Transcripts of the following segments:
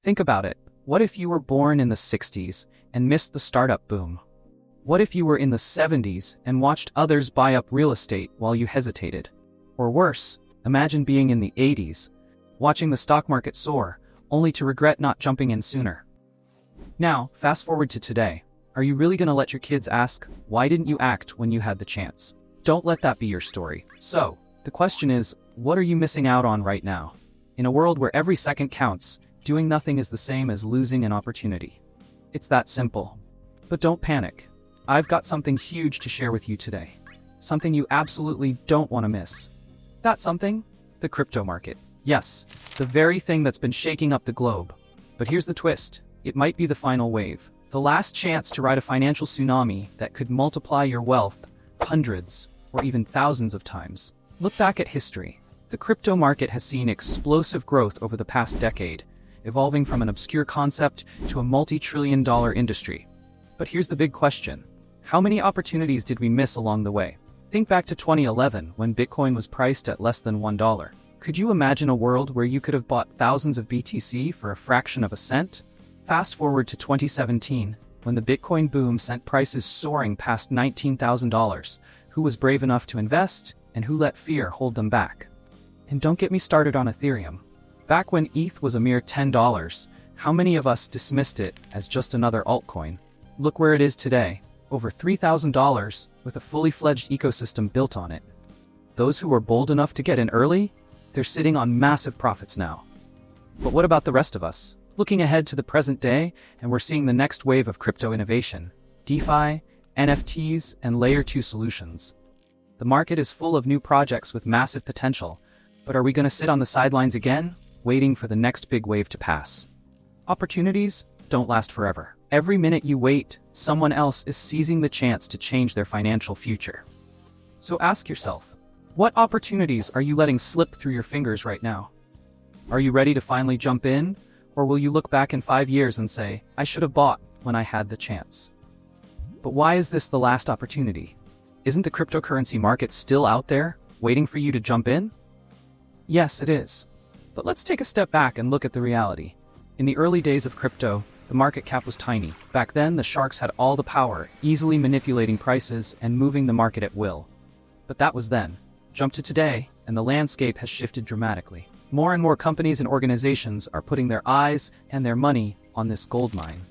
Think about it. What if you were born in the 60s and missed the startup boom? What if you were in the 70s and watched others buy up real estate while you hesitated? Or worse, imagine being in the 80s, watching the stock market soar, only to regret not jumping in sooner. Now, fast forward to today. Are you really going to let your kids ask, why didn't you act when you had the chance? Don't let that be your story. So, the question is, what are you missing out on right now? In a world where every second counts, doing nothing is the same as losing an opportunity. It's that simple. But don't panic. I've got something huge to share with you today. Something you absolutely don't want to miss. That something? The crypto market. Yes, the very thing that's been shaking up the globe. But here's the twist. It might be the final wave. The last chance to ride a financial tsunami that could multiply your wealth hundreds or even thousands of times. Look back at history. The crypto market has seen explosive growth over the past decade, evolving from an obscure concept to a multi-trillion-dollar industry. But here's the big question. How many opportunities did we miss along the way? Think back to 2011 when Bitcoin was priced at less than $1. Could you imagine a world where you could have bought thousands of BTC for a fraction of a cent? Fast forward to 2017, when the Bitcoin boom sent prices soaring past $19,000. Who was brave enough to invest, and who let fear hold them back? And don't get me started on Ethereum. Back when ETH was a mere $10, how many of us dismissed it as just another altcoin? Look where it is today, over $3,000 with a fully fledged ecosystem built on it. Those who were bold enough to get in early, they're sitting on massive profits now. But what about the rest of us? Looking ahead to the present day, and we're seeing the next wave of crypto innovation, DeFi, NFTs, and Layer 2 solutions. The market is full of new projects with massive potential, but are we going to sit on the sidelines again, waiting for the next big wave to pass? Opportunities don't last forever. Every minute you wait, someone else is seizing the chance to change their financial future. So ask yourself, what opportunities are you letting slip through your fingers right now? Are you ready to finally jump in? Or will you look back in 5 years and say, I should have bought when I had the chance? But why is this the last opportunity? Isn't the cryptocurrency market still out there, waiting for you to jump in? Yes, it is. But let's take a step back and look at the reality. In the early days of crypto, the market cap was tiny. Back then, the sharks had all the power, easily manipulating prices and moving the market at will. But that was then. Jump to today, and the landscape has shifted dramatically. More and more companies and organizations are putting their eyes and their money on this goldmine.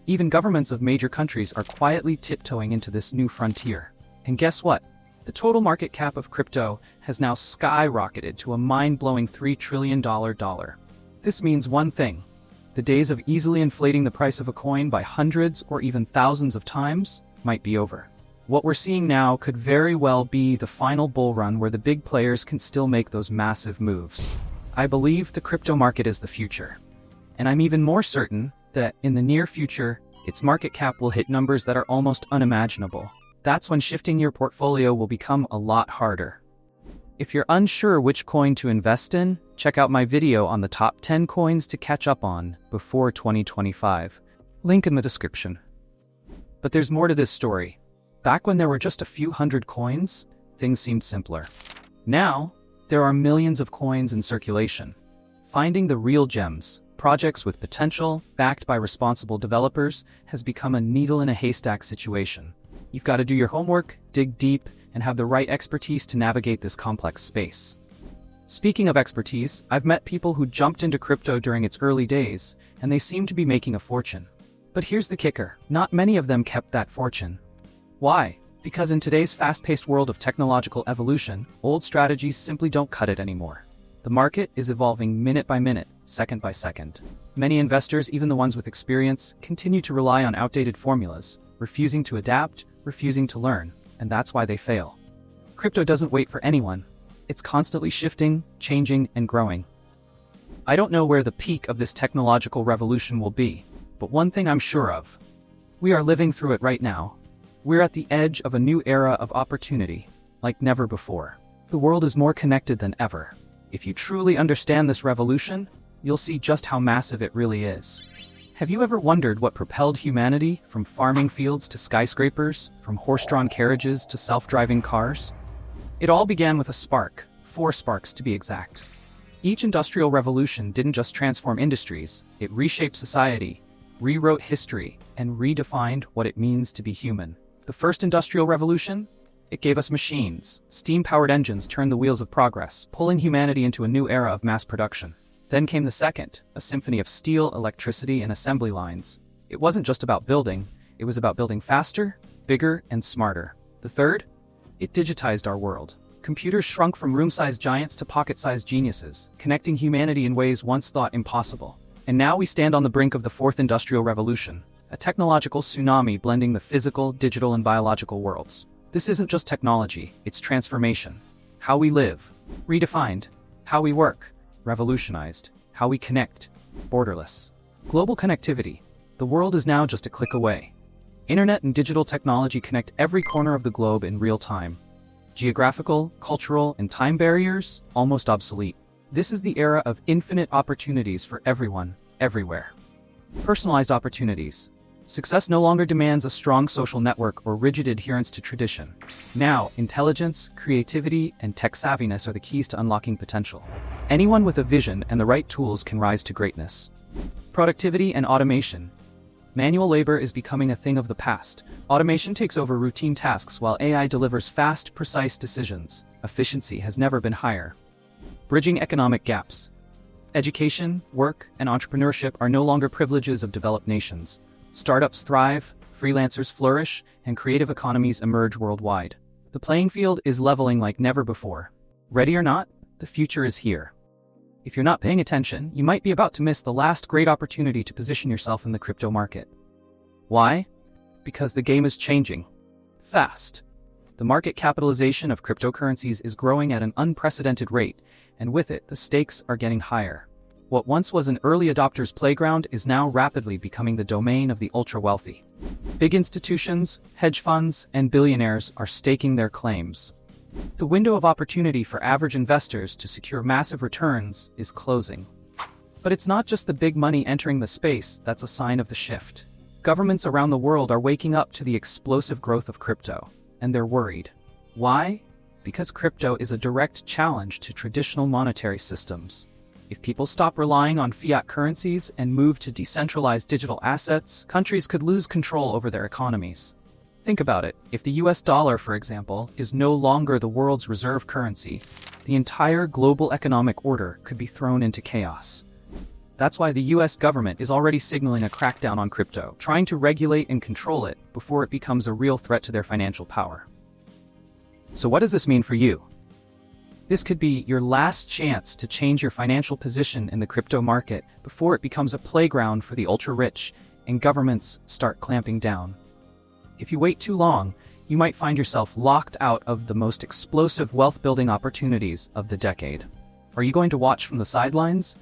Even governments of major countries are quietly tiptoeing into this new frontier. And guess what? The total market cap of crypto has now skyrocketed to a mind-blowing $3 trillion. This means one thing. The days of easily inflating the price of a coin by hundreds or even thousands of times might be over. What we're seeing now could very well be the final bull run where the big players can still make those massive moves. I believe the crypto market is the future. And I'm even more certain that in the near future, its market cap will hit numbers that are almost unimaginable. That's when shifting your portfolio will become a lot harder. If you're unsure which coin to invest in, check out my video on the top 10 coins to catch up on before 2025. Link in the description. But there's more to this story. Back when there were just a few hundred coins, things seemed simpler. Now, there are millions of coins in circulation. Finding the real gems, projects with potential, backed by responsible developers, has become a needle in a haystack situation. You've got to do your homework, dig deep, and have the right expertise to navigate this complex space. Speaking of expertise, I've met people who jumped into crypto during its early days, and they seem to be making a fortune. But here's the kicker, not many of them kept that fortune. Why? Because in today's fast-paced world of technological evolution, old strategies simply don't cut it anymore. The market is evolving minute by minute, second by second. Many investors, even the ones with experience, continue to rely on outdated formulas, refusing to adapt, refusing to learn, and that's why they fail. Crypto doesn't wait for anyone. It's constantly shifting, changing, and growing. I don't know where the peak of this technological revolution will be, but one thing I'm sure of. We are living through it right now. We're at the edge of a new era of opportunity, like never before. The world is more connected than ever. If you truly understand this revolution, you'll see just how massive it really is. Have you ever wondered what propelled humanity from farming fields to skyscrapers, from horse-drawn carriages to self-driving cars? It all began with a spark, 4 sparks to be exact. Each industrial revolution didn't just transform industries, it reshaped society, rewrote history, and redefined what it means to be human. The first industrial revolution? It gave us machines. Steam-powered engines turned the wheels of progress, pulling humanity into a new era of mass production. Then came the second, a symphony of steel, electricity, and assembly lines. It wasn't just about building, it was about building faster, bigger, and smarter. The third? It digitized our world. Computers shrunk from room-sized giants to pocket-sized geniuses, connecting humanity in ways once thought impossible. And now we stand on the brink of the fourth industrial revolution, a technological tsunami blending the physical, digital, and biological worlds. This isn't just technology, it's transformation. How we live, redefined. How we work, revolutionized. How we connect, borderless. Global connectivity. The world is now just a click away. Internet and digital technology connect every corner of the globe in real time. Geographical, cultural, and time barriers, almost obsolete. This is the era of infinite opportunities for everyone, everywhere. Personalized opportunities. Success no longer demands a strong social network or rigid adherence to tradition. Now, intelligence, creativity, and tech savviness are the keys to unlocking potential. Anyone with a vision and the right tools can rise to greatness. Productivity and automation. Manual labor is becoming a thing of the past. Automation takes over routine tasks while AI delivers fast, precise decisions. Efficiency has never been higher. Bridging economic gaps. Education, work, and entrepreneurship are no longer privileges of developed nations. Startups thrive, freelancers flourish, and creative economies emerge worldwide. The playing field is leveling like never before. Ready or not, the future is here. If you're not paying attention, you might be about to miss the last great opportunity to position yourself in the crypto market. Why? Because the game is changing. Fast. The market capitalization of cryptocurrencies is growing at an unprecedented rate, and with it, the stakes are getting higher. What once was an early adopter's playground is now rapidly becoming the domain of the ultra-wealthy. Big institutions, hedge funds, and billionaires are staking their claims. The window of opportunity for average investors to secure massive returns is closing. But it's not just the big money entering the space that's a sign of the shift. Governments around the world are waking up to the explosive growth of crypto, and they're worried. Why? Because crypto is a direct challenge to traditional monetary systems. If people stop relying on fiat currencies and move to decentralized digital assets, countries could lose control over their economies. Think about it. If the US dollar, for example, is no longer the world's reserve currency, the entire global economic order could be thrown into chaos. That's why the US government is already signaling a crackdown on crypto, trying to regulate and control it before it becomes a real threat to their financial power. So what does this mean for you? This could be your last chance to change your financial position in the crypto market before it becomes a playground for the ultra-rich and governments start clamping down. If you wait too long, you might find yourself locked out of the most explosive wealth-building opportunities of the decade. Are you going to watch from the sidelines?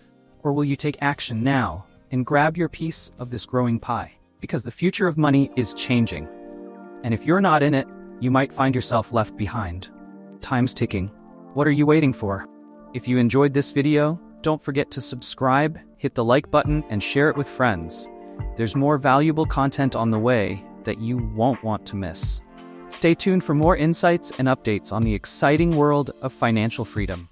Or will you take action now and grab your piece of this growing pie? Because the future of money is changing. And if you're not in it, you might find yourself left behind. Time's ticking. What are you waiting for? If you enjoyed this video, don't forget to subscribe, hit the like button, and share it with friends. There's more valuable content on the way that you won't want to miss. Stay tuned for more insights and updates on the exciting world of financial freedom.